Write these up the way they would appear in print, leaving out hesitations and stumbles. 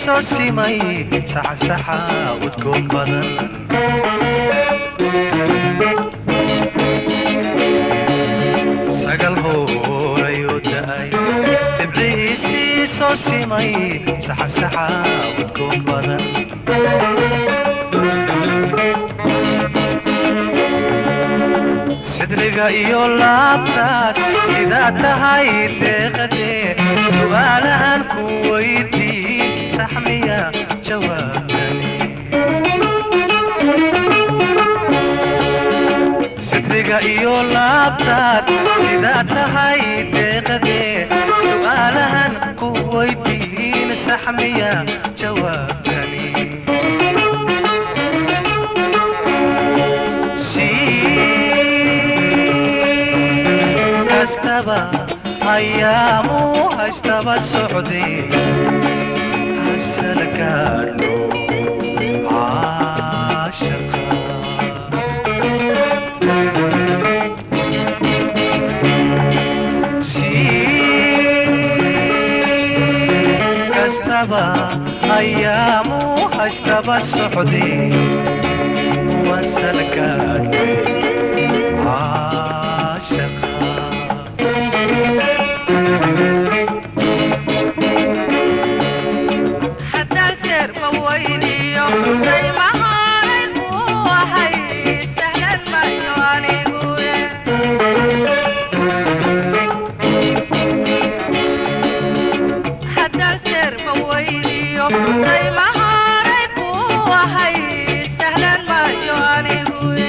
sosimay saxsaxa udgoon badan sagal hoorayo da'ay dhibciisii sosimay saxsaxa udgoon badan sidriga iyo laabtaad sidaa tahay deeqadee su'aalahan ku weydiin saxmiya jawaabtani sidriga iyo laabtaad sidaa tahay deeqadee su'aalahan ku weydiin saxmiya jawaabtani أيامه هشتبى السعودي هسل كارلو عاشقا كستبى أيامه هشتبى السعودي وهسل كارلو عاشقا حتى سر فويني يوم زي ما هارك وحي سهلا ما يواني قوي حتى سر فويني يوم زي ما هارك وحي سهلا ما يواني قوي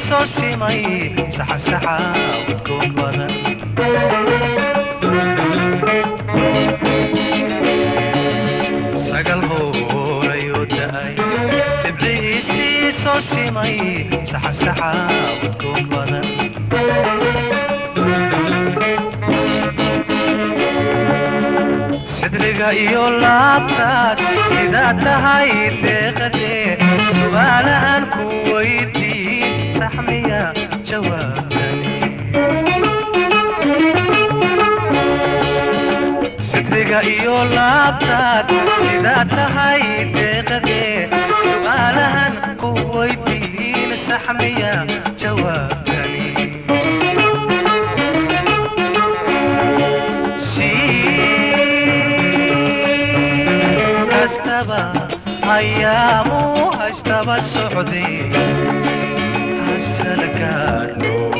sosimay saxsaxa udgoon badan sagal hoorayo da'ay dhibciisii sosimay saxsaxa udgoon badan sidriga iyo laabtaad sidaa tahay deeqadee su'aalahan ku weydiin saxmiya jawaabtani sidriga iyo laabtaad sidaa tahay deeqadee su'aalahan ku weydiin saxmiya jawaabtani أيامه هشتبى السعودي هسل كارلو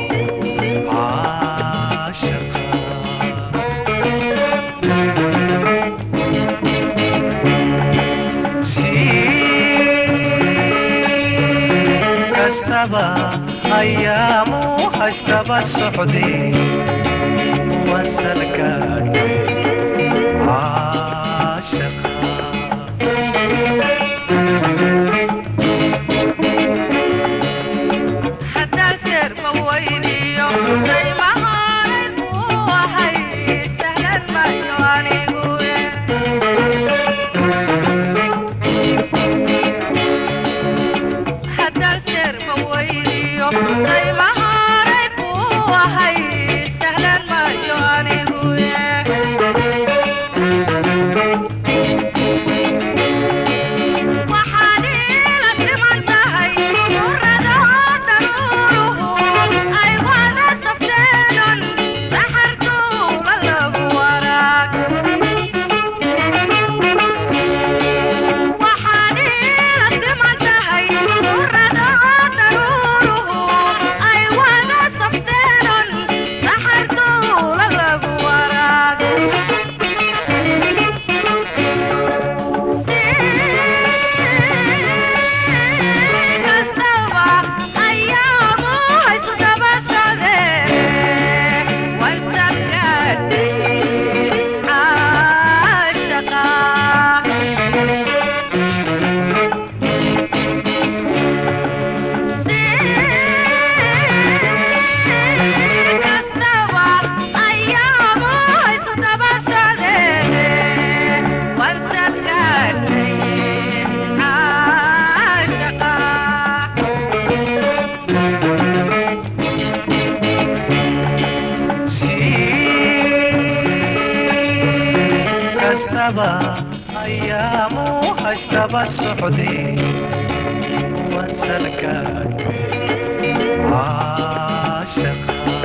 عاشقا كستبى أيامه هشتبى السعودي وهسل كارلو عاشقا حتى سر فويني يوم زي ما هارك وحي سهلا ما يواني قوي حتى سر فويني يوم زي ما هارك وحي سهلا ما يواني قوي أيام أشتبى السعدي وانسى القلب عاشقها